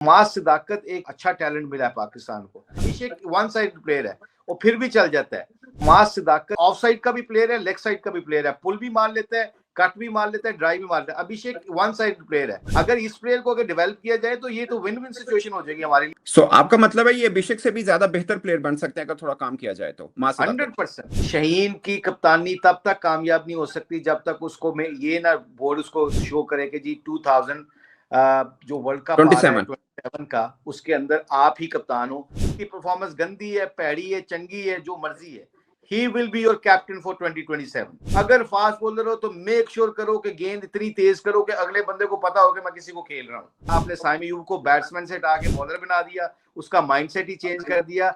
मास सदाकत एक अच्छा टैलेंट मिला है पाकिस्तान को। अभिषेक वन साइड प्लेयर है और फिर भी चल जाता है। मास सदाकत ऑफ साइड का भी प्लेयर है, लेग साइड का भी प्लेयर है, पुल भी मार लेता है, कट भी मार लेता है, ड्राइव भी मार लेता है। अभिषेक वन साइड प्लेयर है। अगर इस प्लेयर को अगर डेवलप किया जाए तो ये तो विन विन सिचुएशन हो जाएगी हमारे लिए। आपका मतलब है ये अभिषेक से भी ज्यादा बेहतर प्लेयर बन सकते हैं अगर थोड़ा काम किया जाए तो। मास सदाकत 100%। शहीन की कप्तानी तब तक कामयाब नहीं हो सकती जब तक उसको मैं ये ना बोर्ड उसको शो करे कि जी 2000 जो वर्ल्ड कप आ रहा है 27 27 का, उसके अंदर आप ही कप्तान हो। की परफॉर्मेंस गंदी है, पैड़ी है, चंगी है, जो मर्जी है, ही will be your captain for 2027। अगर फास्ट बॉलर हो तो मेक श्योर करो कि गेंद इतनी तेज करो कि अगले बंदे को पता हो कि मैं किसी को खेल रहा हूँ। आपने साइम अयूब को बैट्समैन से हटा के बॉलर बना दिया, उसका माइंडसेट ही चेंज कर दिया।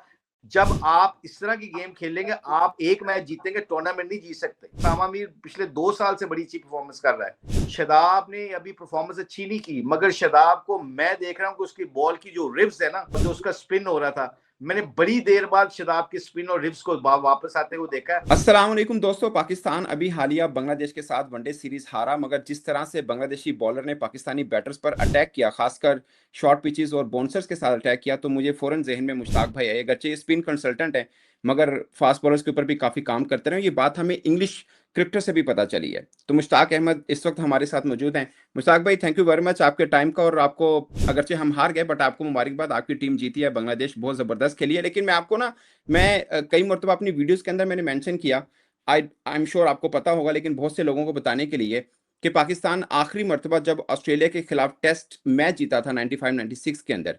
जब आप इस तरह की गेम खेलेंगे, आप एक मैच जीतेंगे, टूर्नामेंट नहीं जीत सकते। सामा मीर पिछले 2 साल से बड़ी अच्छी परफॉर्मेंस कर रहा है। शदाब ने अभी परफॉर्मेंस अच्छी नहीं की, मगर शदाब को मैं देख रहा हूँ कि उसकी बॉल की जो रिब्स है ना, जो उसका स्पिन हो रहा था, मैंने बड़ी देर बाद शदाब के स्पिन और रिब्स को वापस आते हुए देखा है। अस्सलाम वालेकुम दोस्तों। पाकिस्तान अभी हालिया बांग्लादेश के साथ वनडे सीरीज हारा, मगर जिस तरह से बांग्लादेशी बॉलर ने पाकिस्तानी बैटर्स पर अटैक किया, खासकर शॉर्ट पिचेस और बाउंसर्स के साथ अटैक किया, तो मुझे फौरन जहन में मुश्ताक भाई आए। अगरचे ये स्पिन कंसल्टेंट है मगर फास्ट बॉलर्स के ऊपर भी काफी काम करते रहे। ये बात हमें इंग्लिश क्रिकेटर से भी पता चली है। तो मुश्ताक अहमद इस वक्त हमारे साथ मौजूद हैं। मुश्ताक भाई, थैंक यू वेरी मच आपके टाइम का। और आपको, अगरचे हम हार गए, बट आपको मुबारकबाद, आपकी टीम जीती है, बांग्लादेश बहुत जबरदस्त खेली है। लेकिन मैं आपको ना, कई मरतबा अपनी वीडियोस के अंदर मैंने मेंशन किया, आई एम श्योर आपको पता होगा, लेकिन बहुत से लोगों को बताने के लिए, कि पाकिस्तान आखिरी मरतबा जब ऑस्ट्रेलिया के खिलाफ टेस्ट मैच जीता था 95-96 के अंदर,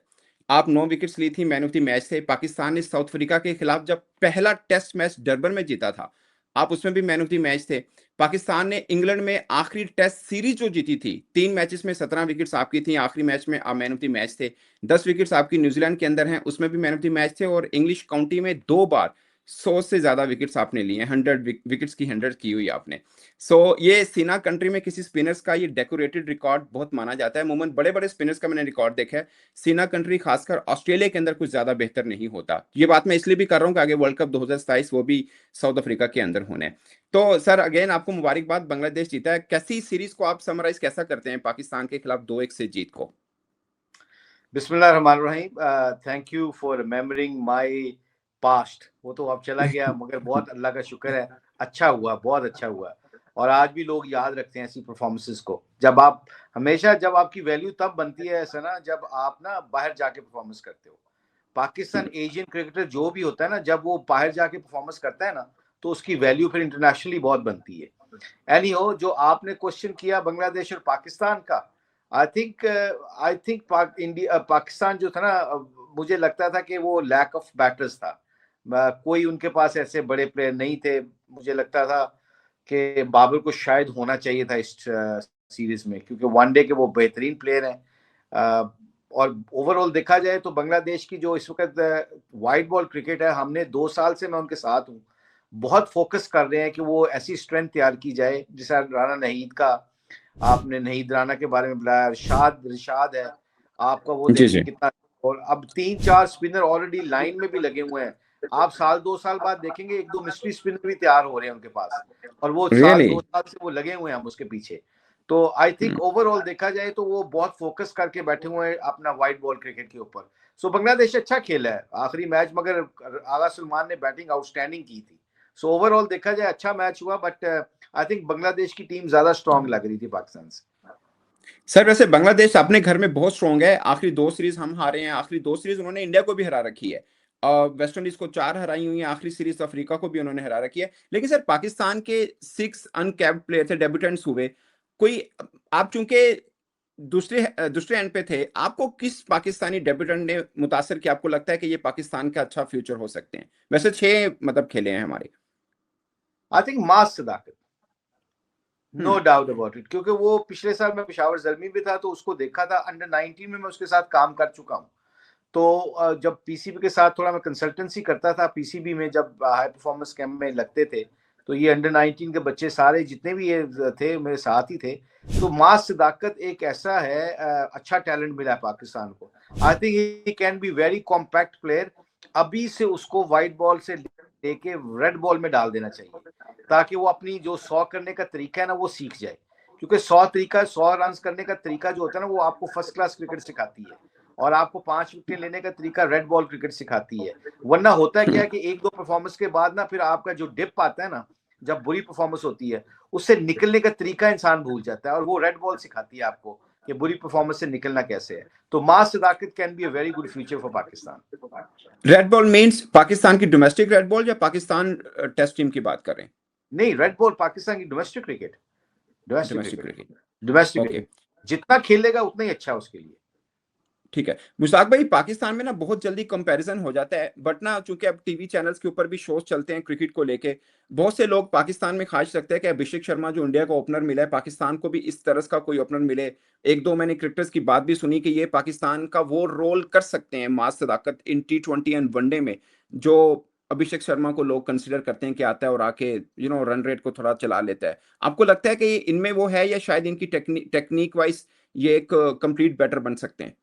आप 9 विकेट्स ली थी, मैन ऑफ द मैच थे। पाकिस्तान ने साउथ अफ्रीका के खिलाफ जब पहला टेस्ट मैच डरबन में जीता था, आप उसमें भी मैन ऑफ द मैच थे। पाकिस्तान ने इंग्लैंड में आखिरी टेस्ट सीरीज जो जीती थी, 3 मैचेस में 17 विकेट्स आपकी थी, आखिरी मैच में आप मैन ऑफ द मैच थे। 10 विकेट्स आपकी न्यूजीलैंड के अंदर हैं, उसमें भी मैन ऑफ द मैच थे। और इंग्लिश काउंटी में 2 बार 100 से ज्यादा विकेट्स आपने लिए, 100 विकेट्स की 100 की हुई आपने। ये सीना कंट्री में किसी स्पिनर्स का ये डेकोरेटेड रिकॉर्ड बहुत माना जाता है। अमूमन बड़े बड़े स्पिनर्स का मैंने रिकॉर्ड देखा है, सीना कंट्री खासकर ऑस्ट्रेलिया के अंदर कुछ ज्यादा बेहतर नहीं होता। ये बात मैं इसलिए भी कर रहा हूँ कि आगे वर्ल्ड कप 2027 वो भी साउथ अफ्रीका के अंदर होने। तो सर, अगेन आपको मुबारकबाद, बांग्लादेश जीता है। कैसी सीरीज को आप समराइज कैसा करते हैं, पाकिस्तान के खिलाफ 2-1 से जीत को? बिस्मिल्लाहिर्रहमानिर्रहीम। Thank you for remembering my past. वो तो अब चला गया, मगर बहुत अल्लाह का शुक्र है, अच्छा हुआ, बहुत अच्छा हुआ। और आज भी लोग याद रखते हैं ऐसी परफॉर्मेंसेस को। जब आप हमेशा, जब आपकी वैल्यू तब बनती है ऐसा ना, जब आप ना बाहर जाके परफॉर्मेंस करते हो। पाकिस्तान एशियन क्रिकेटर जो भी होता है ना, जब वो बाहर जाके परफॉर्मेंस करता है ना, तो उसकी वैल्यू फिर इंटरनेशनली बहुत बनती है। एनी हो, जो आपने क्वेश्चन किया बांग्लादेश और पाकिस्तान का, आई थिंक इंडिया पाकिस्तान जो था ना, मुझे लगता था कि वो लैक ऑफ बैटर्स था। कोई उनके पास ऐसे बड़े प्लेयर नहीं थे। मुझे लगता था कि बाबर को शायद होना चाहिए था इस सीरीज में, क्योंकि वनडे के वो बेहतरीन प्लेयर हैं। और ओवरऑल देखा जाए तो बांग्लादेश की जो इस वक्त वाइट बॉल क्रिकेट है, हमने 2 साल से मैं उनके साथ हूँ, बहुत फोकस कर रहे हैं कि वो ऐसी स्ट्रेंथ तैयार की जाए। जैसा राना नहीद का, आपने नहीद राना के बारे में बुलाया, रिशाद रिशाद है आपका, वो जी देखिए जी। कितना। और अब 3-4 स्पिनर ऑलरेडी लाइन में भी लगे हुए हैं। आप साल 2 साल बाद देखेंगे 1-2 मिस्ट्री स्पिनर भी तैयार हो रहे हैं उनके पास, और वो साल रियली? 2 साल से वो लगे हुए हैं हम उसके पीछे। तो आई थिंक ओवरऑल देखा जाए तो वो बहुत फोकस करके बैठे हुए हैं अपना वाइट बॉल क्रिकेट के ऊपर। सो बांग्लादेश अच्छा खेला है आखिरी मैच, मगर आगा सुलेमान ने बैटिंग आउटस्टैंडिंग की थी। सो ओवरऑल देखा जाए अच्छा मैच हुआ, बट आई थिंक बांग्लादेश की टीम ज्यादा स्ट्रांग लग रही थी पाकिस्तान से। सर, वैसे बांग्लादेश अपने घर में बहुत स्ट्रांग है। आखिरी 2 सीरीज हम हारे हैं, आखिरी 2 सीरीज उन्होंने इंडिया को भी हरा रखी है। वेस्ट इंडीज को 4 हराई हुई है, आखिरी सीरीज अफ्रीका को भी उन्होंने हरा रखी है। लेकिन सर, पाकिस्तान के 6 अनकैप्ड प्लेयर थे, डेब्यूटेंट्स हुए। कोई, आप चूंकि दूसरे दूसरे एंड पे थे, आपको किस पाकिस्तानी डेब्यूटेंट ने मुतासर किया? आपको लगता है कि ये पाकिस्तान का अच्छा फ्यूचर हो सकते हैं? वैसे 6 मतलब खेले हैं हमारे। आई थिंक मास सदाकत, no hmm. Doubt about it, क्योंकि वो पिछले साल मैं पेशावर जलमी भी था तो उसको देखा था। अंडर 19 में मैं उसके साथ काम कर चुका हूँ। तो जब पीसीबी के साथ थोड़ा मैं कंसल्टेंसी करता था, पीसीबी में जब हाई परफॉर्मेंस कैंप में लगते थे, तो ये अंडर 19 के बच्चे सारे जितने भी ये थे मेरे साथ ही थे। तो मास सदाकत एक ऐसा है, अच्छा टैलेंट मिला है पाकिस्तान को। आई think he can be very compact player. अभी से उसको व्हाइट बॉल से लेके रेड बॉल में डाल देना चाहिए, ताकि वो अपनी जो 100 करने का तरीका है ना, वो सीख जाए। क्योंकि 100 रन करने का तरीका जो होता है ना, वो आपको फर्स्ट क्लास क्रिकेट सिखाती है। और आपको 5 विकेट लेने का तरीका रेड बॉल क्रिकेट सिखाती है। वरना होता है क्या है कि 1-2 परफॉर्मेंस के बाद ना फिर आपका जो डिप आता है ना, जब बुरी परफॉर्मेंस होती है, उससे निकलने का तरीका इंसान भूल जाता है, और वो रेड बॉल सिखाती है आपको कि बुरी परफॉर्मेंस से निकलना कैसे है। तो Maaz Sadaqat can be a very good future for Pakistan. Red ball means Pakistan की डोमेस्टिक रेड बॉल या पाकिस्तान टेस्ट टीम की बात कर रहे हैं? नहीं, रेड बॉल पाकिस्तान की domestic cricket, domestic domestic cricket, cricket. Domestic okay, cricket जितना खेलेगा उतना ही अच्छा है उसके लिए। ठीक है। मुश्ताक भाई, पाकिस्तान में ना बहुत जल्दी कंपैरिजन हो जाता है, बट ना चूंकि अब टीवी चैनल्स के ऊपर भी शोज चलते हैं क्रिकेट को लेके, बहुत से लोग पाकिस्तान में ख्वाहिश रखते हैं कि अभिषेक शर्मा जो इंडिया का ओपनर मिला है, पाकिस्तान को भी इस तरह का कोई ओपनर मिले। एक दो मैंने क्रिकेटर्स की बात भी सुनी कि ये पाकिस्तान का वो रोल कर सकते हैं मास सदाकत इन T20 एंड वनडे में, जो अभिषेक शर्मा को लोग कंसिडर करते हैं कि आता है और आके रन रेट को थोड़ा चला लेता है। आपको लगता है कि इनमें वो है, या शायद इनकी टेक्निक वाइज ये एक कंप्लीट बैटर बन सकते हैं?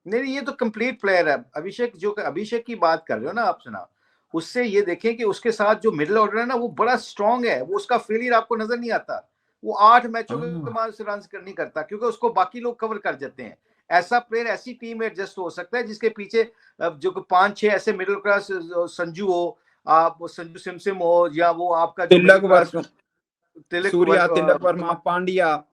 नहीं, ये तो कंप्लीट प्लेयर है अभिषेक। जो अभिषेक की बात कर रहे हो ना आप, सुना उससे ये देखें कि उसके साथ जो मिडिल ऑर्डर है ना वो बड़ा स्ट्रांग है, वो उसका फेलियर आपको नजर नहीं आता। वो 8 मैचों के बाद से रन नहीं करता क्योंकि उसको बाकी लोग कवर कर देते हैं। ऐसा प्लेयर ऐसी टीम में एडजस्ट हो सकता है जिसके पीछे जो 5-6 ऐसे मिडिल क्लास, संजू हो, आप संजू सिमसिम हो, या वो आपका जो मिडिल तिलक क्लास वर्मा, तिलक सूर्या, तिलक वर्मा, पांड्या।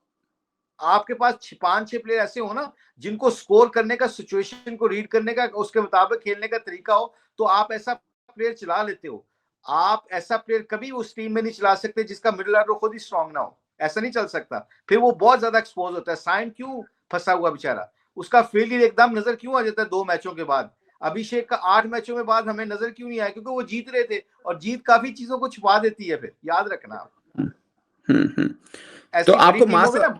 आपके पास 5-6 प्लेयर ऐसे हो ना जिनको स्कोर करने का, सिचुएशन को रीड करने का, उसके मुताबिक खेलने का तरीका हो, तो आप ऐसा प्लेयर चला लेते हो। आप ऐसा प्लेयर कभी उस टीम में नहीं चला सकते जिसका मिडिल ऑर्डर खुद ही स्ट्रांग ना हो। ऐसा नहीं चल सकता, फिर वो बहुत ज्यादा एक्सपोज होता है। साइन क्यों फंसा हुआ बेचारा, उसका फेलियर एकदम नजर क्यों आ जाता है 2 मैचों के बाद। अभिषेक का 8 मैचों में बाद हमें नजर क्यों नहीं आया, क्योंकि वो जीत रहे थे, और जीत काफी चीजों को छुपा देती है, फिर याद रखना आप। हम्म। तो ऐसी बड़ी आपको टीमों मास। में ना, जी जी।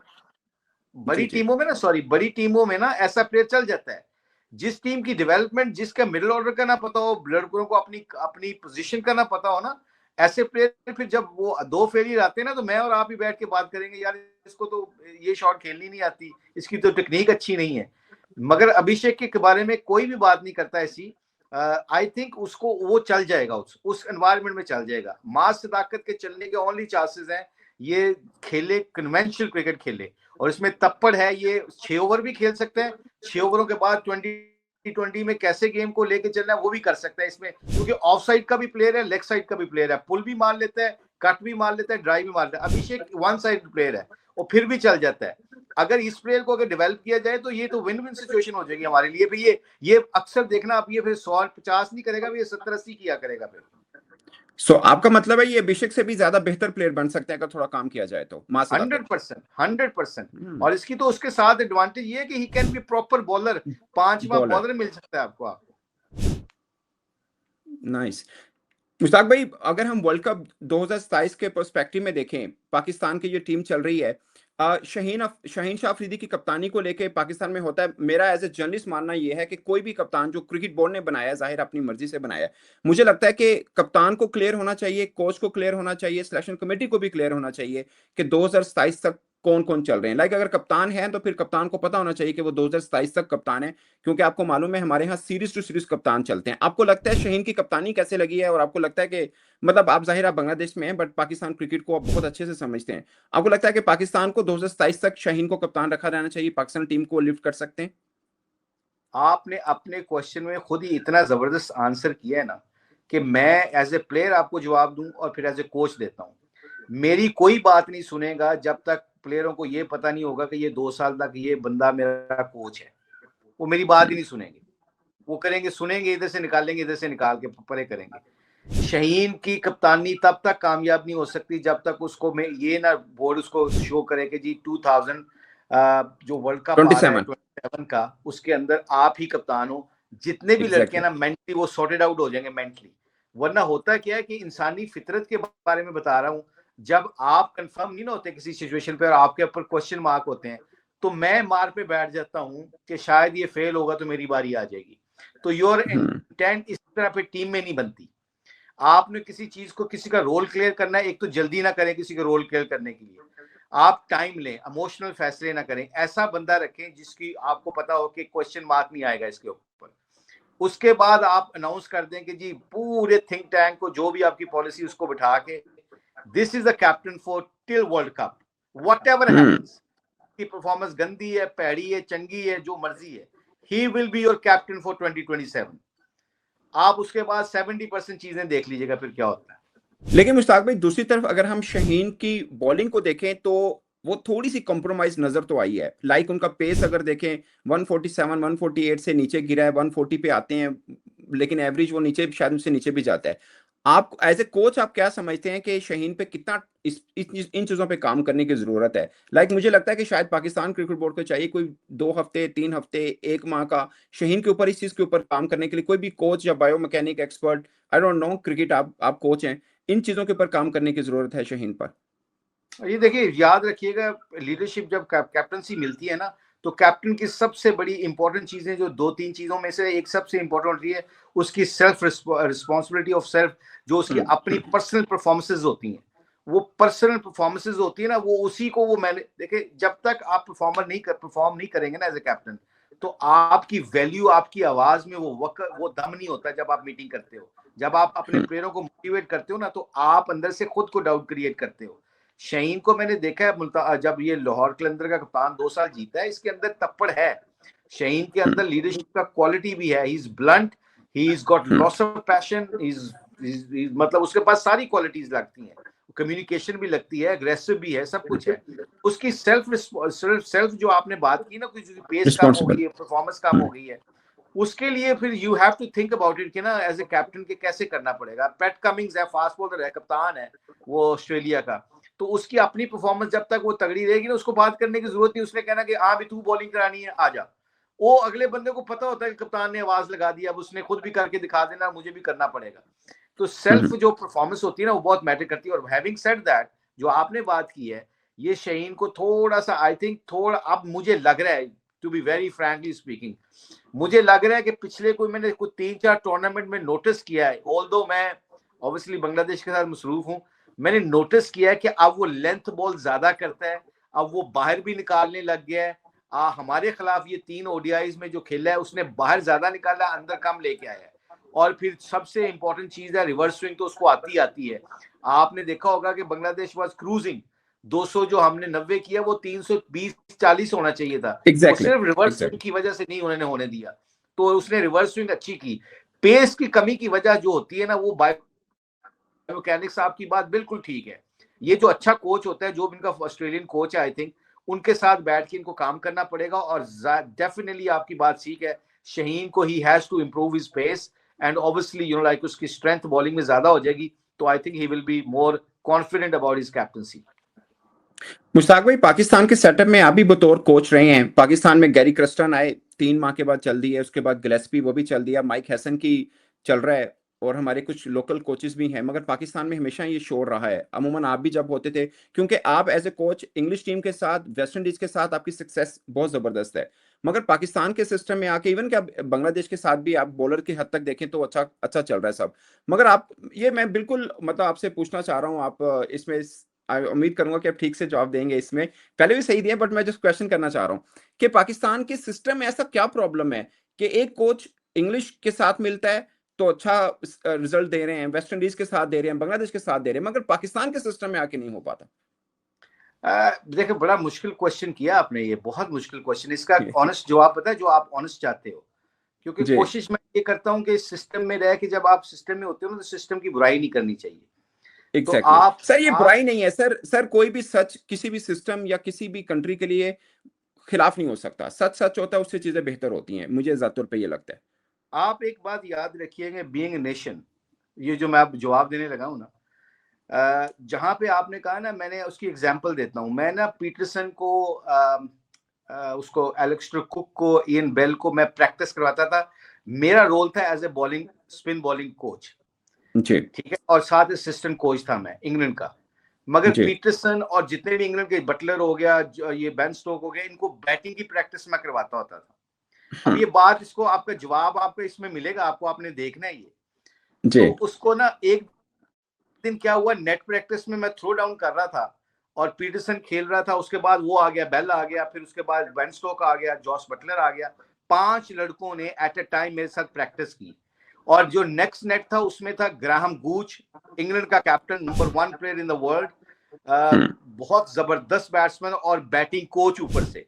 बड़ी टीमों में ना ऐसा प्लेयर चल जाता है। जिस टीम की डेवलपमेंट, जिसका मिडिल ऑर्डर का ना पता हो, लड़कों को अपनी अपनी पोजीशन का ना पता हो ना, ऐसे प्लेयर फिर जब वो 2 फेलियर आते हैं ना, तो मैं और आप ही बैठ के बात करेंगे, यार इसको तो ये शॉट खेलनी नहीं आती, इसकी तो टेक्निक अच्छी नहीं है। मगर अभिषेक के बारे में कोई भी बात नहीं करता ऐसी। आई थिंक उसको वो चल जाएगा, उस एनवायरमेंट में चल जाएगा। मास सदाकत के चलने के ओनली चांसेस हैं ये खेले कन्वेंशनल क्रिकेट खेले, और इसमें तप्पड़ है। ये 6 ओवर भी खेल सकते हैं, 6 ओवरों के बाद 20 में कैसे गेम को लेके चलना है वो भी कर सकता है इसमें, क्योंकि ऑफ साइड का भी प्लेयर है, लेग साइड का भी प्लेयर है, पुल भी मार लेता है, कट भी मार लेता है, ड्राइव भी मार लेता है। अभिषेक वन साइड प्लेयर है, और फिर भी चल जाता है। अगर इस प्लेयर को अगर डेवलप किया जाए तो ये तो विन विन सिचुएशन हो जाएगी हमारे लिए। फिर ये अक्सर देखना आप, ये फिर 100-50 नहीं करेगा, ये 70-80 किया करेगा फिर। सो आपका मतलब है ये अभिषेक से भी ज्यादा बेहतर प्लेयर बन सकते हैं अगर थोड़ा काम किया जाए तो, मास सदाकत? 100%। और इसकी तो उसके साथ एडवांटेज ये है कि he can be proper bowler, 5वां बॉलर। बॉलर मिल सकता है आपको। नाइस। मुश्ताक भाई, अगर हम वर्ल्ड कप 2027 के पर्सपेक्टिव में देखें, पाकिस्तान की जो टीम चल रही है, शाहीन शाह अफरीदी की कप्तानी को लेके पाकिस्तान में होता है, मेरा एज ए जर्नलिस्ट मानना यह है कि कोई भी कप्तान जो क्रिकेट बोर्ड ने बनाया है, जाहिर अपनी मर्जी से बनाया है, मुझे लगता है कि कप्तान को क्लियर होना चाहिए, कोच को क्लियर होना चाहिए, सिलेक्शन कमेटी को भी क्लियर होना चाहिए कि 2027 तक कौन कौन चल रहे हैं। लाइक अगर कप्तान है तो फिर कप्तान को पता होना चाहिए कि वो 2027 तक कप्तान है, क्योंकि आपको मालूम है हमारे यहाँ सीरीज टू सीरीज कप्तान चलते हैं। आपको लगता है शाहीन की कप्तानी कैसे लगी है, और आपको लगता है कि मतलब आप जाहिर आप बांग्लादेश में हैं बट पाकिस्तान क्रिकेट को आप बहुत अच्छे से समझते हैं, आपको लगता है कि पाकिस्तान को 2027 तक शाहीन को कप्तान रखा रहना चाहिए, पाकिस्तान टीम को लिफ्ट कर सकते हैं? आपने अपने क्वेश्चन में खुद ही इतना जबरदस्त आंसर किया है ना कि मैं एज ए प्लेयर आपको जवाब दूं और फिर एज ए कोच देता हूं। मेरी कोई बात नहीं सुनेगा जब तक प्लेयरों को ये पता नहीं होगा कि ये 2 साल तक ये बंदा मेरा कोच है। वो मेरी बात ही नहीं सुनेंगे, वो करेंगे, सुनेंगे, इधर से निकालेंगे, इधर से निकाल के परे करेंगे। शाहीन की कप्तानी तब तक कामयाब नहीं हो सकती जब तक उसको मैं ये ना बोर्ड उसको शो करे कि जी 2000 जो वर्ल्ड कप आ रहा है 27। 27 का, उसके अंदर आप ही कप्तान हो। जितने भी लड़के एग्जैक्टली। ना मेंटली वो सॉर्टेड आउट हो जाएंगे मेंटली। वरना होता क्या है कि इंसानी फितरत के बारे में बता रहा हूं, जब आप कंफर्म नहीं ना होते किसी सिचुएशन पे और आपके ऊपर क्वेश्चन मार्क होते हैं, तो मैं मार पे बैठ जाता हूं कि शायद ये फेल होगा तो मेरी बारी आ जाएगी। तो योर इंटेंट इस तरह पे टीम में नहीं बनती। आपने किसी चीज को, किसी का रोल क्लियर करना है, एक तो जल्दी ना करें किसी का रोल क्लियर करने के लिए, आप टाइम लें, इमोशनल फैसले ना करें, ऐसा बंदा रखें जिसकी आपको पता हो कि क्वेश्चन मार्क नहीं आएगा इसके ऊपर। उसके बाद आप अनाउंस कर दें कि जी पूरे थिंक टैंक को, जो भी आपकी पॉलिसी, उसको बिठा के this is the captain for till world cup, whatever happens. की परफॉर्मेंस गंदी है, पैड़ी है, चंगी है, जो मर्जी है, he will be your captain for 2027. आप उसके बाद 70% चीजें देख लीजिएगा फिर क्या होता है। लेकिन मुश्ताक भाई दूसरी तरफ अगर हम शाहीन की बॉलिंग को देखें तो वो थोड़ी सी कॉम्प्रोमाइज नजर तो आई है। लाइक उनका पेस अगर देखें 147 148 से नीचे गिरा है, 140 पे आते हैं, लेकिन एवरेज वो नीचे शायद उससे नीचे भी जाता है। आप एज ए कोच आप क्या समझते हैं कि शाहीन पे कितना इन चीजों पे काम करने की जरूरत है? लाइक मुझे लगता है कि शायद पाकिस्तान क्रिकेट बोर्ड को चाहिए कोई 2 हफ्ते 3 हफ्ते 1 माह का शाहीन के ऊपर इस चीज के ऊपर काम करने के लिए, कोई भी कोच या biomechanic expert, I don't know, cricket आप कोच हैं, इन चीजों के ऊपर काम करने की जरूरत है शाहीन पर। ये देखिए याद रखिएगा, लीडरशिप जब कैप्टनसी मिलती है ना, तो कैप्टन की सबसे बड़ी इंपॉर्टेंट चीजें जो 2-3 चीजों में से एक सबसे इंपॉर्टेंट होती है उसकी सेल्फ रिस्पॉन्सिबिलिटी ऑफ सेल्फ, जो उसकी अपनी पर्सनल परफॉर्मेंसेज होती हैं, वो पर्सनल परफॉर्मेंसेज होती है ना, वो उसी को वो मैंने देखे, जब तक आप परफॉर्म नहीं करेंगे ना एज ए कैप्टन, तो आपकी वैल्यू, आपकी आवाज में वो दम नहीं होता। जब आप मीटिंग करते हो, जब आप अपने प्लेयरों को मोटिवेट करते हो ना, तो आप अंदर से खुद को डाउट क्रिएट करते हो। शाहीन को मैंने देखा है, जब ये लाहौर कलंदर का कप्तान 2 साल जीता है, इसके अंदर तप्पड़ है, शाहीन के अंदर लीडरशिप का क्वालिटी भी है। He is blunt, he is got lots of passion, मतलब उसके पास सारी क्वालिटीज लगती हैं, कम्युनिकेशन भी लगती है, एग्रेसिव भी है, सब कुछ है। उसकी सेल्फ जो आपने बात की ना, कुछ पेस कम हो गई है, परफॉर्मेंस कम हो गई है, उसके लिए फिर you have to think about it कि ना एज ए कैप्टन के कैसे करना पड़ेगा। पैट कमिंग्स है, फास्ट बॉलर है, कप्तान है वो ऑस्ट्रेलिया का, तो उसकी अपनी परफॉर्मेंस जब तक वो तगड़ी रहेगी ना, उसको बात करने की जरूरत नहीं। उसने कहना कि हाँ भी तू बॉलिंग करानी है, आ जा। वो अगले बंदे को पता होता है कि कप्तान ने आवाज लगा दी, अब उसने खुद भी करके दिखा देना, मुझे भी करना पड़ेगा। तो सेल्फ जो परफॉर्मेंस होती है ना, वो बहुत मैटर करती है। और हैविंग सेड दैट, जो आपने बात की है, ये शाहीन को थोड़ा सा आई थिंक थोड़ा, अब मुझे लग रहा है, to be very frankly speaking, मुझे लग रहा है कि पिछले मैंने 3-4 टूर्नामेंट में नोटिस किया है, ऑल्दो मैं ऑब्वियसली बांग्लादेश के साथ मसरूफ हूं, मैंने नोटिस किया है कि अब वो लेंथ बॉल ज्यादा करता है, अब वो बाहर भी निकालने लग गया है। हमारे खिलाफ ये 3 ओडीआईज में जो खेला है, उसने बाहर ज्यादा निकाला, अंदर कम लेके आया है। और फिर सबसे इंपॉर्टेंट चीज है रिवर्स स्विंग, तो उसको आती है। आपने देखा होगा कि बांग्लादेश वाज क्रूजिंग, 200 जो हमने 90 किया, वो 320-40 होना चाहिए था। वो सिर्फ रिवर्स स्विंग की वजह से नहीं उन्होंने होने दिया, तो उसने रिवर्स स्विंग अच्छी की। पेस की कमी की वजह जो होती है ना, वो बायोमैकेनिक्स, साहब की बात बिल्कुल ठीक है। ये जो अच्छा कोच होता है, जो इनका ऑस्ट्रेलियन कोच है, आई थिंक उनके साथ बैठ के इनको काम करना पड़ेगा। और डेफिनेटली आपकी बात ठीक है, शाहीन को ही has to improve his pace, and obviously you know like उसकी स्ट्रेंथ बॉलिंग में ज्यादा हो जाएगी, तो I think he will be more confident about his captaincy. Mushtaq भाई, पाकिस्तान के सेटअप में आप भी बतौर कोच रहे हैं। पाकिस्तान में गैरी क्रस्टन आए, 3 माह के बाद चल दी है, उसके बाद गिलेस्पी वो भी चल दिया, माइक हैसन की चल रहा है, और हमारे कुछ लोकल कोचेस भी हैं। मगर पाकिस्तान में हमेशा ये शोर रहा है, अमूमन आप भी जब होते थे, क्योंकि आप as a coach English team के साथ, वेस्ट इंडीज के साथ आपकी सक्सेस बहुत जबरदस्त है। मगर पाकिस्तान के सिस्टम में आके, इवन क्या बांग्लादेश के साथ भी आप बॉलर की हद तक देखें तो अच्छा अच्छा चल रहा है सब। मगर आप, ये मैं बिल्कुल मतलब आपसे पूछना चाह रहा हूँ, आप इसमें उम्मीद करूंगा कि आप ठीक से जवाब देंगे। इसमें पहले भी सही दिए, बट मैं जस्ट क्वेश्चन करना चाह रहा हूँ कि पाकिस्तान के सिस्टम में ऐसा क्या प्रॉब्लम है कि एक कोच इंग्लिश के साथ मिलता है तो अच्छा रिजल्ट दे रहे हैं, वेस्ट इंडीज के साथ दे रहे हैं, बांग्लादेश के साथ दे रहे हैं, मगर पाकिस्तान के सिस्टम में आके नहीं हो पाता। देखिए बड़ा मुश्किल क्वेश्चन किया आपने, ये बहुत मुश्किल क्वेश्चन। इसका ऑनेस्ट जवाब पता है, जो आप ऑनेस्ट चाहते हो, क्योंकि कोशिश मैं ये करता हूं कि इस सिस्टम में रह के, जब आप सिस्टम में होते हो ना, तो सिस्टम की बुराई नहीं करनी चाहिए। Exactly. तो आप सर ये बुराई नहीं है सर, कोई भी सच किसी भी सिस्टम या किसी भी कंट्री के लिए खिलाफ नहीं हो सकता। सच सच होता है, उससे चीजें बेहतर होती हैं, मुझे ज्यादा तौर पे ये लगता है। आप एक बात याद रखिएगा, बीइंग ए नेशन, ये जो मैं अब जवाब देने लगा हूं ना, जहां पे आपने कहा ना, मैंने उसकी एग्जांपल देता हूं। मैं ना पीटरसन को, उसको एलेक्स्टर कुक को, इयन बेल को मैं प्रैक्टिस करवाता था। मेरा रोल था as a bowling, spin bowling coach, ठीक है, और साथ असिस्टेंट कोच था मैं इंग्लैंड का। मगर पीटरसन और जितने भी इंग्लैंड के, बटलर हो गया, ये बेन स्टोक हो गया, इनको बैटिंग की प्रैक्टिस मैं करवाता होता था। अब ये बात, इसको आपका जवाब आपको इसमें मिलेगा, आपको आपने देखना है ये। तो उसको ना एक दिन क्या हुआ, नेट प्रैक्टिस में मैं थ्रो डाउन कर रहा था और पीटरसन खेल रहा था, उसके बाद वो आ गया, बेल आ गया, फिर उसके बाद बेन स्टोक आ गया, जॉस बटलर आ गया। 5 लड़कों ने एट ए टाइम मेरे साथ प्रैक्टिस की। और जो नेक्स्ट नेट था, उसमें था ग्राहम गूच, इंग्लैंड का captain, number 1 player in the world, बहुत जबरदस्त बैट्समैन और बैटिंग कोच ऊपर से।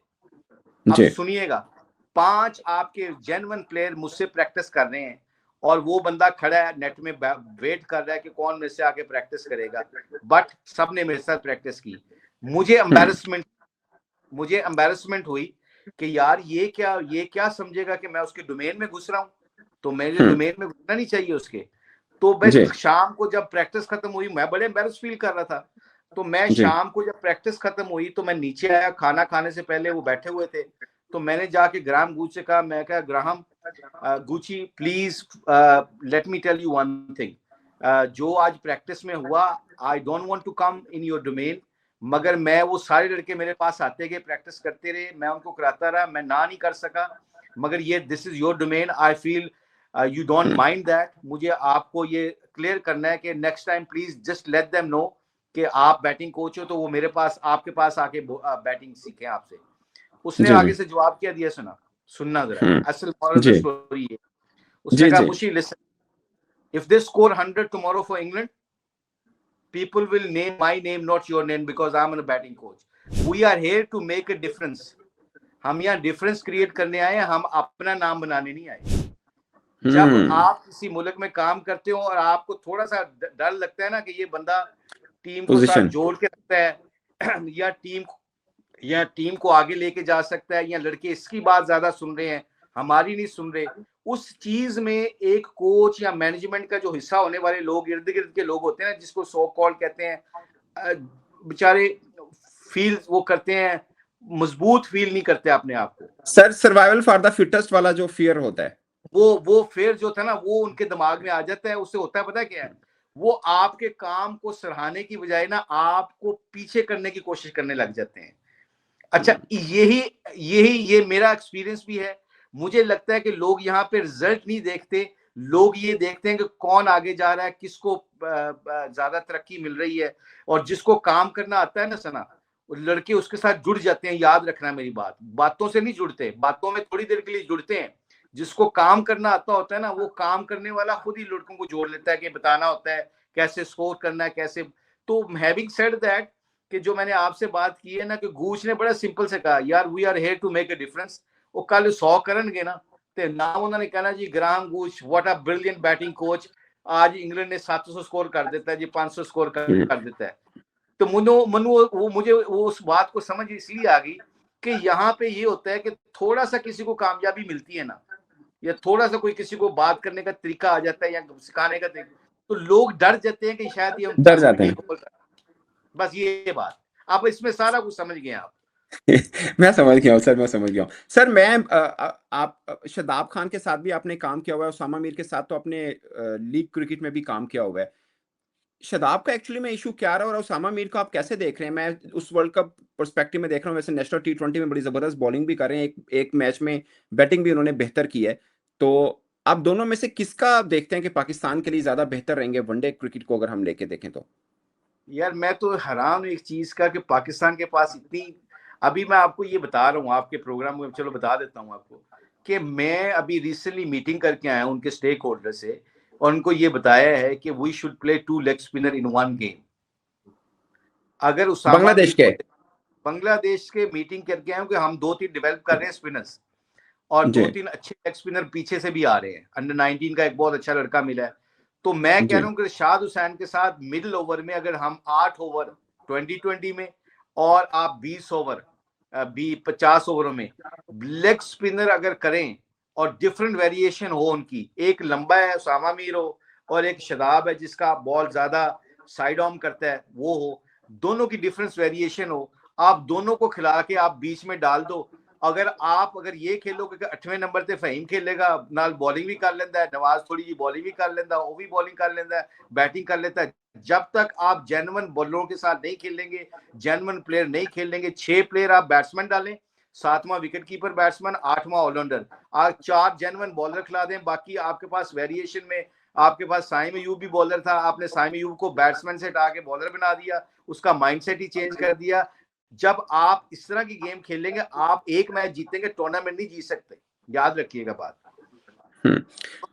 अब सुनिएगा, 5 आपके जेन्युइन प्लेयर मुझसे प्रैक्टिस कर रहे हैं और वो बंदा खड़ा है नेट में वेट कर रहा है कि कौन मेरे से आके प्रैक्टिस करेगा, बट सबने मेरे साथ प्रैक्टिस की। मुझे एम्बैरेसमेंट हुई कि यार ये क्या समझेगा कि मैं उसके डोमेन में घुस रहा हूँ, तो मेरे डोमेन में घुसना नहीं चाहिए उसके। तो मैं शाम को जब प्रैक्टिस खत्म हुई, मैं बड़े एम्बैरेस फील कर रहा था, तो मैं शाम को जब प्रैक्टिस खत्म हुई तो मैं नीचे आया, खाना खाने से पहले वो बैठे हुए थे, तो मैंने जाके ग्राहम गूच से कहा, मैं कहा Graham Gooch please let me tell you one thing, जो आज प्रैक्टिस में हुआ, I don't want to come in your domain, मगर मैं वो सारे लड़के मेरे पास आते गए, प्रैक्टिस करते रहे, मैं उनको कराता रहा, मैं ना नहीं कर सका, मगर ये this is your domain, I feel you don't mind that, मुझे आपको ये क्लियर करना है कि next time please just let them know कि आप बैटिंग कोच हो, तो वो मेरे पास आपके पास आके बैटिंग सीखें आपसे। उसने आगे से जवाब क्या दिया, सुनना जरा, असल मॉरल स्टोरी है। उसने कहा, Mushy listen, if they score 100 tomorrow for England, people will name my name, not your name, because I'm a batting coach. We are here to make a difference. हम यहाँ डिफरेंस क्रिएट करने आए हैं, हम अपना नाम बनाने नहीं आए। जब आप किसी मुल्क में काम करते हो और आपको थोड़ा सा डर लगता है ना कि ये बंदा टीम को साथ जोड़ के रखता है या टीम को आगे लेके जा सकता है, या लड़के इसकी बात ज्यादा सुन रहे हैं, हमारी नहीं सुन रहे, उस चीज में एक कोच या मैनेजमेंट का जो हिस्सा होने वाले लोग, इर्द गिर्द के लोग होते हैं ना, जिसको सो कॉल कहते हैं, बेचारे फील वो करते हैं, मजबूत फील नहीं करते अपने आप को। Sir survival for the fittest वाला जो फियर होता है, वो फियर जो था ना, वो उनके दिमाग में आ जाता है। उससे होता है पता है क्या है, वो आपके काम को सराहने की बजाय ना आपको पीछे करने की कोशिश करने लग जाते हैं। अच्छा, ये मेरा एक्सपीरियंस भी है। मुझे लगता है कि लोग यहाँ पे रिजल्ट नहीं देखते, लोग ये देखते हैं कि कौन आगे जा रहा है, किसको ज्यादा तरक्की मिल रही है, और जिसको काम करना आता है ना सना, लड़के उसके साथ जुड़ जाते हैं। याद रखना मेरी बात, बातों से नहीं जुड़ते, बातों में थोड़ी देर के लिए जुड़ते हैं। जिसको काम करना आता होता है ना, वो काम करने वाला खुद ही लड़कों को जोड़ लेता है कि बताना होता है कैसे स्कोर करना है, कैसे। तो हैविंग सेड दैट, कि जो मैंने आपसे बात की है ना, कि गूच ने बड़ा सिंपल से कहा, यार we are here to make a difference. वो कल 100 करनगे ना, ते नाम उन्होंने कहना जी Graham Gooch, what a brilliant batting coach, आज इंग्लैंड ने 700 स्कोर कर देता है जी, 500 स्कोर कर देता है। तो मुझे वो उस बात को समझ इसलिए आ गई कि यहाँ पे ये होता है कि थोड़ा सा किसी को कामयाबी मिलती है ना, या थोड़ा सा कोई किसी को बात करने का तरीका आ जाता है या सिखाने का तरीका, तो लोग डर जाते हैं कि शायद ये डर जाते हैं। बस ये बात, आप इसमें सारा कुछ समझ गए आप। मैं समझ गया हूँ सर, मैं समझ गया हूँ सर। मैं आप शादाब खान के साथ भी आपने काम किया हुआ है, उसामा मीर के साथ तो आपने लीग क्रिकेट में भी काम किया हुआ है। शादाब का एक्चुअली में इशू क्या रहा और उसामा मीर को आप कैसे देख रहे हैं? मैं उस वर्ल्ड कप पर्सपेक्टिव में देख रहा हूँ, वैसे नेशनल टी20 में बड़ी जबरदस्त बॉलिंग भी कर रहे हैं, एक मैच में बैटिंग भी उन्होंने बेहतर की है। तो आप दोनों में से किसका आप देखते हैं कि पाकिस्तान के लिए ज्यादा बेहतर रहेंगे वनडे क्रिकेट को अगर हम लेके देखें तो? यार मैं तो हैरान हूँ एक चीज का कि पाकिस्तान के पास इतनी, अभी मैं आपको ये बता रहा हूँ आपके प्रोग्राम में, चलो बता देता हूँ आपको, कि मैं अभी रिसेंटली मीटिंग करके आया हूँ उनके स्टेक होल्डर से, और उनको ये बताया है कि we should play 2 leg spinner in 1 game. अगर उसामा बांग्लादेश के मीटिंग करके आए कि हम 2-3 डेवलप कर रहे हैं स्पिनर्स, और 2-3 अच्छे लेग स्पिनर पीछे से भी आ रहे हैं, अंडर 19 का एक बहुत अच्छा लड़का मिला है। तो मैं कह रहा हूँ कि शाद हुसैन के साथ मिडिल ओवर में अगर हम 8 ओवर 2020 में, और आप 20 ओवर 50 ओवरों में लेग स्पिनर अगर करें, और डिफरेंट वेरिएशन हो उनकी, एक लंबा है उसामा मीर हो, और एक शादाब है जिसका बॉल ज्यादा साइड ऑन करता है वो हो, दोनों की डिफरेंस वेरिएशन हो, आप दोनों को खिला के आप बीच में डाल दो। अगर ये खेलोगे कि 8वें नंबर पे फहीम खेलेगा, नाल बॉलिंग भी कर लेता है, नवाज थोड़ी जी बॉलिंग भी कर लेता है, वो भी बॉलिंग कर लेता है, बैटिंग कर लेता है। जब तक आप जेन्युइन बॉलरों के साथ नहीं खेलेंगे, जेन्युइन प्लेयर नहीं खेलेंगे, 6 प्लेयर आप बैट्समैन डालें, 7वां विकेट कीपर बैट्समैन, 8वां ऑलराउंडर, आप 4 जेन्युइन बॉलर खिला दें, बाकी आपके पास वेरिएशन में आपके पास साइम अयूब भी बॉलर था, आपने साइम अयूब को बैट्समैन से हटा के बॉलर बना दिया, उसका माइंडसेट ही चेंज कर दिया। जब आप इस तरह की गेम खेलेंगे, आप एक मैच जीतेंगे, टूर्नामेंट नहीं जीत सकते, याद रखिएगा बात।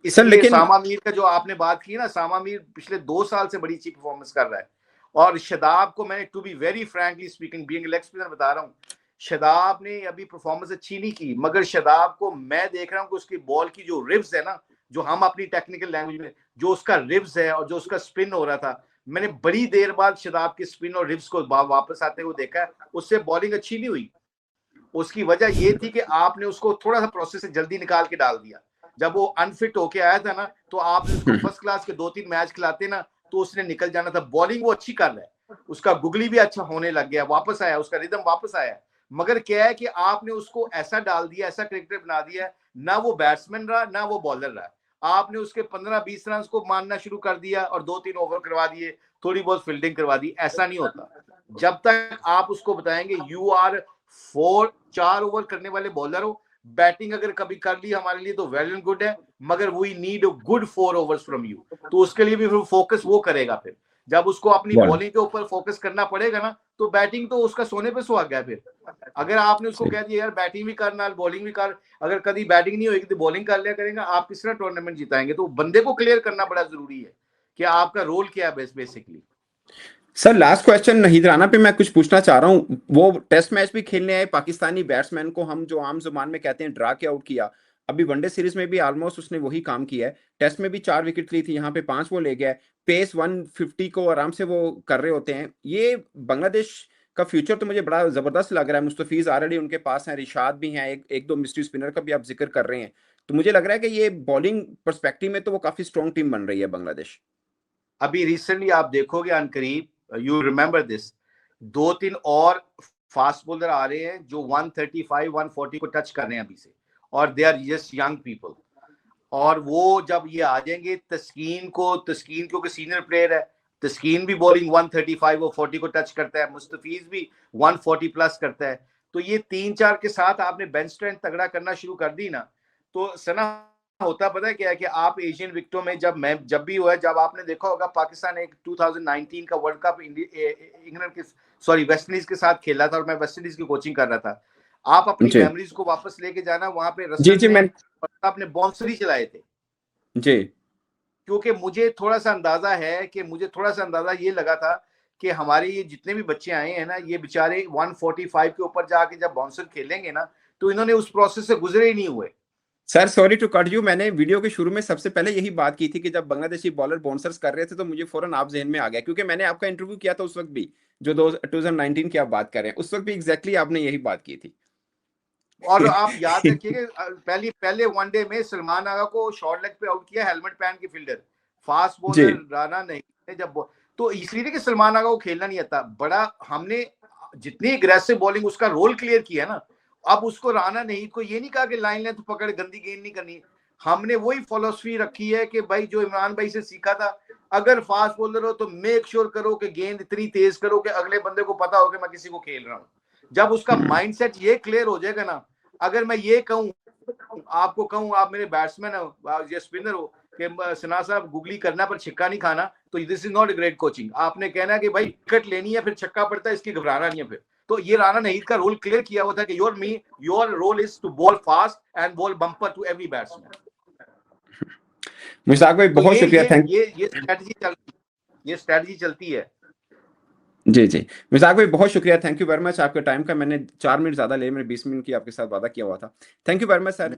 इसलिए सामा मीर का जो आपने बात की ना, सामा मीर पिछले 2 साल से बड़ी अच्छी परफॉर्मेंस कर रहा है, और शादाब को मैंने, to be very frankly speaking, being leg spinner, बता रहा हूँ शादाब ने अभी परफॉर्मेंस अच्छी नहीं की, मगर शादाब को मैं देख रहा हूँ कि उसकी बॉल की जो रिब्स है ना, जो हम अपनी टेक्निकल लैंग्वेज में जो उसका रिब्स है और जो उसका स्पिन हो रहा था, मैंने बड़ी देर बाद शादाब के स्पिन और रिब्स को वापस आते हुए देखा है। उससे बॉलिंग अच्छी नहीं हुई। उसकी वजह ये थी कि आपने उसको थोड़ा सा प्रोसेस से जल्दी निकाल के डाल दिया। जब वो अनफिट होके आया था ना, तो आपने उसको फर्स्ट क्लास के 2-3 मैच खिलाते ना, तो उसने निकल जाना था। बॉलिंग वो अच्छी कर रहा है, उसका गुगली भी अच्छा होने लग गया, वापस आया, उसका रिदम वापस आया। मगर क्या है कि आपने उसको ऐसा डाल दिया, ऐसा क्रिकेटर बना दिया, ना वो बैट्समैन रहा ना वो बॉलर रहा। आपने उसके 15-20 रन को मानना शुरू कर दिया और 2-3 ओवर करवा दिए, थोड़ी बहुत फील्डिंग करवा दी। ऐसा नहीं होता। जब तक आप उसको बताएंगे यू आर 4 ओवर करने वाले बॉलर हो, बैटिंग अगर कभी कर ली हमारे लिए तो वेल एंड गुड है, मगर we need a good 4 overs from you. तो उसके लिए भी फोकस वो करेगा। फिर जब उसको अपनी बॉलिंग के ऊपर फोकस करना पड़ेगा ना, तो बैटिंग तो उसका सोने पे सुहागा है। फिर अगर आपने उसको कह दिया यार बैटिंग भी कर, बॉलिंग भी कर, अगर कभी बैटिंग नहीं होगी तो बॉलिंग कर लिया करेगा, आप किस तरह टूर्नामेंट जिताएंगे? तो बंदे को क्लियर करना बड़ा जरूरी है कि आपका रोल क्या है बेसिकली। सर लास्ट क्वेश्चन नहीदराना पे मैं कुछ पूछना चाह रहा हूँ। वो टेस्ट मैच भी खेलने आए पाकिस्तानी बैट्समैन को हम जो आम जुबान में कहते हैं ड्रा के आउट किया। अभी वनडे सीरीज में भी ऑलमोस्ट उसने वही काम किया है। टेस्ट में भी 4 विकेट ली थी, यहाँ पे 5 वो ले गया है। पेस 150 को आराम से वो कर रहे होते हैं। ये बांग्लादेश का फ्यूचर तो मुझे बड़ा जबरदस्त लग रहा है। मुस्तफीज ऑलरेडी उनके पास है, रिशाद भी हैं, एक दो मिस्ट्री स्पिनर का भी आप जिक्र कर रहे हैं। तो मुझे लग रहा है कि ये बॉलिंग पर्सपेक्टिव में तो वो काफी स्ट्रॉन्ग टीम बन रही है बांग्लादेश। अभी रिसेंटली आप देखोगे अनकरीब, यू रिमेंबर दिस, 2-3 और फास्ट बॉलर आ रहे हैं जो 135-140 को टच कर रहे हैं अभी से, और they are just young people. और वो जब ये आ जाएंगे, तस्कीन क्योंकि सीनियर प्लेयर है, तस्कीन भी बॉलिंग 135 और 40 को टच करता है, मुस्तफीज भी 140 प्लस करता है। तो ये 3-4 के साथ आपने बेंच स्ट्रेंथ तगड़ा करना शुरू कर दी ना, तो सना होता पता है क्या है कि आप एशियन विकेटों में जब भी हुआ है, जब आपने देखा होगा पाकिस्तान एक 2019 का वर्ल्ड कप इंग्लैंड के वेस्ट इंडीज के साथ खेला था, और मैं वेस्ट इंडीज की कोचिंग कर रहा था। आप अपनी मेमोरीज को वापस लेके जाना, वहां पे रसल ने अपने बाउंसरी चलाए थे जी। क्योंकि मुझे थोड़ा सा अंदाजा ये लगा था कि हमारे ये जितने भी बच्चे आए हैं ना, ये बेचारे 145 के ऊपर जाके जब बाउंसर खेलेंगे ना, तो इन्होंने उस प्रोसेस से गुजरे ही नहीं हुए। Sir sorry to cut you, मैंने वीडियो के शुरू में सबसे पहले यही बात की थी कि जब बांग्लादेशी बॉलर बाउंसर्स कर रहे थे तो मुझे फौरन आप जहन में आ गया, क्योंकि मैंने आपका इंटरव्यू किया था उस वक्त भी, जो 2019 की आप बात कर रहे हैं, उस वक्त भी एग्जैक्टली आपने यही बात की थी। और आप याद रखिएगा पहले वनडे में सलमान आगा को शॉर्ट लेग पे आउट किया, हेलमेट पहन के फील्डर, फास्ट बॉलर राना नहीं जब, तो इसलिए कि सलमान आगा को खेलना नहीं आता। बड़ा हमने जितनी एग्रेसिव बॉलिंग, उसका रोल क्लियर किया ना। अब उसको राना नहीं को ये नहीं कहा कि लाइन लेंथ पकड़ गंदी गेंद नहीं करनी। हमने वही फिलॉसफी रखी है कि भाई जो इमरान भाई से सीखा था, अगर फास्ट बॉलर हो तो मेक श्योर करो कि गेंद इतनी तेज करो कि अगले बंदे को पता हो कि मैं किसी को खेल रहा हूँ। जब उसका माइंडसेट ये क्लियर हो जाएगा ना, अगर मैं ये कहूं आपको, आप मेरे बैट्समैन हो या स्पिनर हो कि सना साहब गुगली करना पर छिक्का नहीं खाना, तो this is not a great coaching. आपने कहना कि भाई विकेट लेनी है, फिर छक्का पड़ता है, इसकी घबराना नहीं है। फिर तो ये राना नहीद का रोल क्लियर किया हुआ था कि your role is to bowl fast and bowl bumper to every batsman. Mushtaq भाई बहुत शुक्रिया, थैंक ये स्ट्रेटजी चलती है। जी जी मुश्ताक भाई बहुत शुक्रिया, थैंक यू वेरी मच आपके टाइम का। मैंने 4 मिनट ज्यादा ले, मैंने 20 मिनट की आपके साथ वादा किया हुआ था। Thank you very much sir.